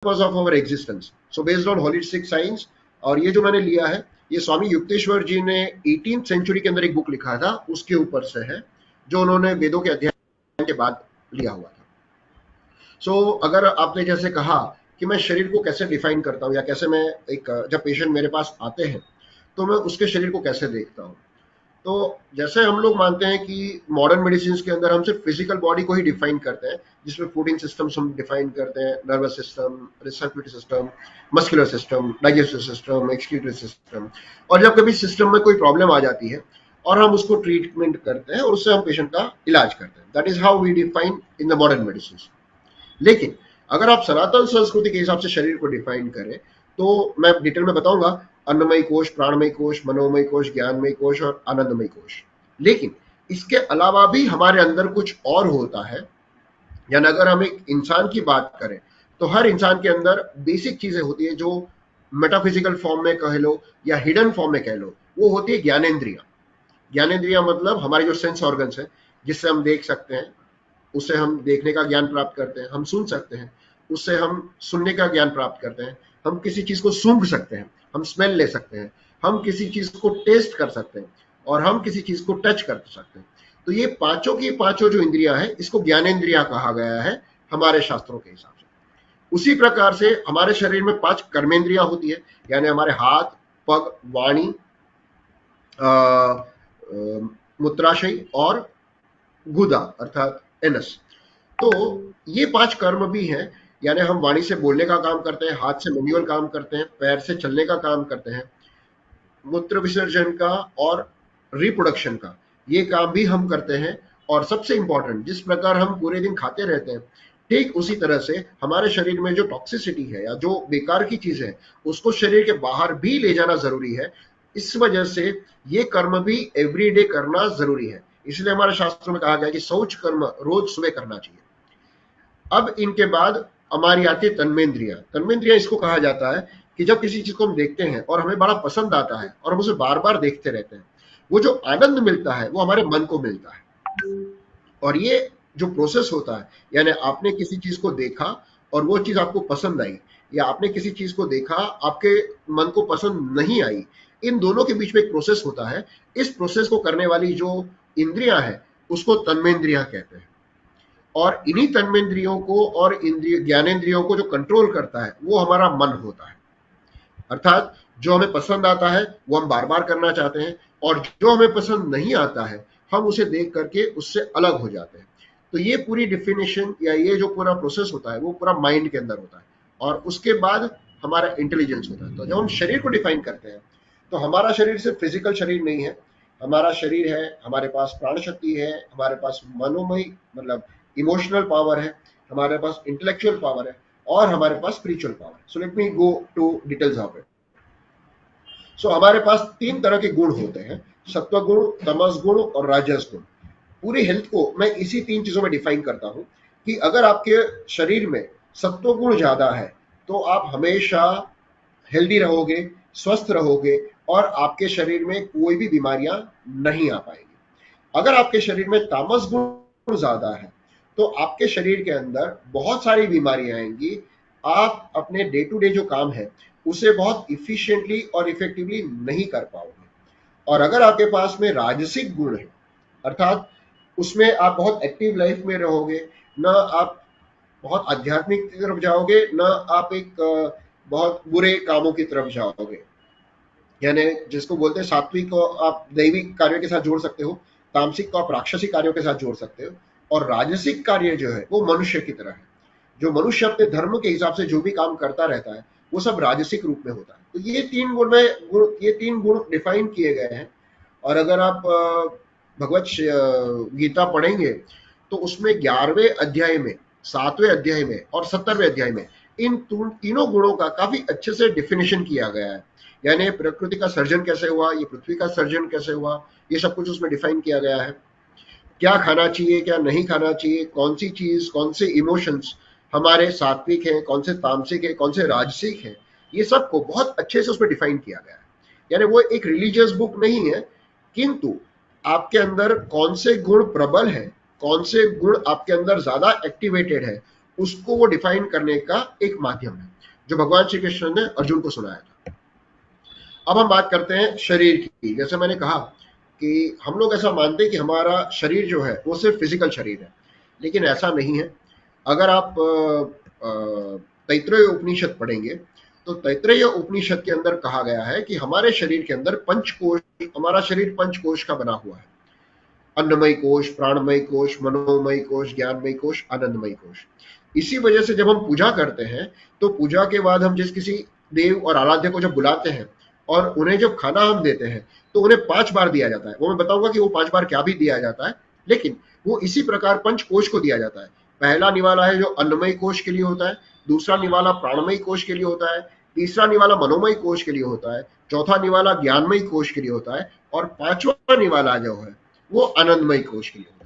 Purpose of our existence. So based on holistic science, और ये जो मैंने लिया है ये स्वामी युक्तेश्वर जी ने 18th सेंचुरी के अंदर एक बुक लिखा था, उसके ऊपर से है, जो उन्होंने वेदों के अध्ययन के बाद लिया हुआ था। अगर आपने जैसे कहा कि मैं शरीर को कैसे डिफाइन करता हूँ, या कैसे मैं एक जब पेशेंट मेरे पास आते हैं तो मैं उसके शरीर को कैसे देखता हूँ, तो जैसे हम लोग मानते हैं कि मॉडर्न मेडिसिन के अंदर हम सिर्फ फिजिकल बॉडी को ही डिफाइन करते हैं, जिसमें फूडिंग सिस्टम्स हम डिफाइन करते हैं, nervous system, circulatory system, muscular system, digestive system, excretory system, और जब कभी सिस्टम में कोई प्रॉब्लम आ जाती है और हम उसको ट्रीटमेंट करते हैं और उससे हम पेशेंट का इलाज करते हैं, that is how we define in the modern medicine. लेकिन अगर आप सनातन संस्कृति के हिसाब से शरीर को डिफाइन करें तो मैं डिटेल में बताऊंगा, अन्नमय कोश, प्राणमय कोश, मनोमय कोश, ज्ञानमय कोश और आनंदमय कोश। लेकिन इसके अलावा भी हमारे अंदर कुछ और होता है, यानी अगर हम एक इंसान की बात करें तो हर इंसान के अंदर बेसिक चीजें होती है जो मेटाफिजिकल फॉर्म में कह लो या हिडन फॉर्म में कह लो, वो होती है ज्ञानेंद्रिया। ज्ञानेंद्रिया मतलब हमारे जो सेंस ऑर्गन्स है, जिससे हम देख सकते हैं, उससे हम देखने का ज्ञान प्राप्त करते हैं, हम सुन सकते हैं, उससे हम सुनने का ज्ञान प्राप्त करते हैं, हम किसी चीज को सूंघ सकते हैं, हम स्मेल ले सकते हैं, हम किसी चीज को टेस्ट कर सकते हैं, और हम किसी चीज को टच कर सकते हैं। तो ये पांचों की पांचों जो इंद्रियां हैं, इसको ज्ञानेंद्रिया कहा गया है हमारे शास्त्रों के हिसाब से। उसी प्रकार से हमारे शरीर में 5 कर्मेंद्रियां होती है, यानी हमारे हाथ, पग, वाणी, मूत्राशय और गुदा अर्थात एनस। तो ये 5 कर्म भी हैं, यानी हम वाणी से बोलने का काम करते हैं, हाथ से मैनुअल काम करते हैं, पैर से चलने का काम करते हैं, मूत्र विसर्जन का और रिप्रोडक्शन का ये काम भी हम करते हैं। और सबसे इंपॉर्टेंट, जिस प्रकार हम पूरे दिन खाते रहते हैं, ठीक उसी तरह से हमारे शरीर में जो टॉक्सिसिटी है या जो बेकार की चीज है, उसको शरीर के बाहर भी ले जाना जरूरी है। इस वजह से ये कर्म भी एवरीडे करना जरूरी है। इसलिए हमारे शास्त्रों में कहा गया कि शौच कर्म रोज सुबह करना चाहिए। अब इनके बाद हमारी आती है तन्मेंद्रिया। तन्मेंद्रिया इसको कहा जाता है कि जब किसी चीज को हम देखते हैं और हमें बड़ा पसंद आता है और हम उसे बार बार देखते रहते हैं, वो जो आनंद मिलता है वो हमारे मन को मिलता है। और ये जो प्रोसेस होता है, यानी आपने किसी चीज को देखा और वो चीज आपको पसंद आई, या आपने किसी चीज को देखा आपके मन को पसंद नहीं आई, इन दोनों के बीच में एक प्रोसेस होता है। इस प्रोसेस को करने वाली जो इंद्रियां है उसको तन्मेंद्रिया कहते हैं। और इन्हीं तन्मेंद्रियों को और इंद्रिय ज्ञानेंद्रियों को जो कंट्रोल करता है वो हमारा मन होता है। अर्थात जो हमें पसंद आता है वो हम बार बार करना चाहते हैं, और जो हमें पसंद नहीं आता है हम उसे देख करके उससे अलग हो जाते हैं। तो ये पूरी डिफिनेशन या ये जो पूरा प्रोसेस होता है वो पूरा माइंड के अंदर होता है, और उसके बाद हमारा इंटेलिजेंस होता है। तो जब हम शरीर को डिफाइन करते हैं तो हमारा शरीर सिर्फ फिजिकल शरीर नहीं है, हमारा शरीर है, हमारे पास प्राण शक्ति है, हमारे पास मनोमय मतलब इमोशनल पावर है, हमारे पास इंटेलेक्चुअल पावर है, और हमारे पास स्पिरिचुअल पावर है। So let me go to details of it. So हमारे पास 3 तरह के गुण होते हैं, सत्व गुण, तमस गुण और राजस गुण। पूरी हेल्थ को मैं इसी 3 चीजों में डिफाइन करता हूं कि अगर आपके शरीर में सत्व गुण ज्यादा है तो आप हमेशा हेल्दी रहोगे, स्वस्थ रहोगे, और आपके शरीर में कोई भी बीमारियां नहीं आ पाएंगी। अगर आपके शरीर में तामस गुण ज्यादा है तो आपके शरीर के अंदर बहुत सारी बीमारियां आएंगी। आप अपने डे टू डे जो काम है उसे बहुत इफिशिएंटली और इफेक्टिवली नहीं कर पाओगे। और अगर आपके पास में राजसिक गुण है, अर्थात उसमें आप बहुत एक्टिव लाइफ में रहोगे, ना आप बहुत आध्यात्मिक की तरफ जाओगे, ना आप एक बहुत बुरे कामों की तरफ जाओगे। यानी जिसको बोलते हैं सात्विक को आप दैविक कार्यों के साथ जोड़ सकते हो, तामसिक को आप राक्षसिक कार्यों के साथ जोड़ सकते हो, और राजसिक कार्य जो है वो मनुष्य की तरह है। जो मनुष्य अपने धर्म के हिसाब से जो भी काम करता रहता है वो सब राजसिक रूप में होता है। तो ये 3 गुण डिफाइन किए गए हैं। और अगर आप भगवत गीता पढ़ेंगे तो उसमें 11वें अध्याय में, 7वें अध्याय में और 70वें अध्याय में इन तीनों गुणों का काफी अच्छे से डिफिनेशन किया गया है। यानी प्रकृति का सर्जन कैसे हुआ, ये पृथ्वी का सर्जन कैसे हुआ, ये सब कुछ उसमें डिफाइन किया गया है। क्या खाना चाहिए, क्या नहीं खाना चाहिए, कौन सी चीज, कौन से इमोशंस हमारे सात्विक हैं, कौन से तामसिक है, कौन से राजसिक है, ये सबको बहुत अच्छे से उसमें डिफाइन किया गया है। यानी वो एक रिलीजियस बुक नहीं है, किंतु आपके अंदर कौन से गुण प्रबल है, कौन से गुण आपके अंदर ज्यादा एक्टिवेटेड है, उसको वो डिफाइन करने का एक माध्यम है जो भगवान श्री कृष्ण ने अर्जुन को सुनाया था। अब हम बात करते हैं शरीर की। जैसे मैंने कहा कि हम लोग ऐसा मानते हैं कि हमारा शरीर जो है वो सिर्फ फिजिकल शरीर है, लेकिन ऐसा नहीं है। अगर आप तैत्तिरीय उपनिषद पढ़ेंगे तो तैत्तिरीय उपनिषद के अंदर कहा गया है कि हमारे शरीर के अंदर पंचकोश, हमारा शरीर पंचकोश का बना हुआ है। अन्नमय कोश, प्राणमय कोश, मनोमय कोश, ज्ञानमय कोश, आनंदमय कोश। इसी वजह से जब हम पूजा करते हैं तो पूजा के बाद हम जिस किसी देव और आराध्य को जब बुलाते हैं और उन्हें जब खाना हम देते हैं तो उन्हें 5 बार दिया जाता है। वो मैं बताऊंगा कि वो 5 बार क्या भी दिया जाता है, लेकिन वो इसी प्रकार पंचकोश को दिया जाता है। पहला निवाला है जो अन्नमय कोश के लिए होता है, दूसरा निवाला प्राणमय कोश के लिए होता है, तीसरा निवाला मनोमय कोश के लिए होता है, चौथा निवाला ज्ञानमय कोश के लिए होता है और पांचवा निवाला जो है वो आनंदमय कोश के लिए होता है।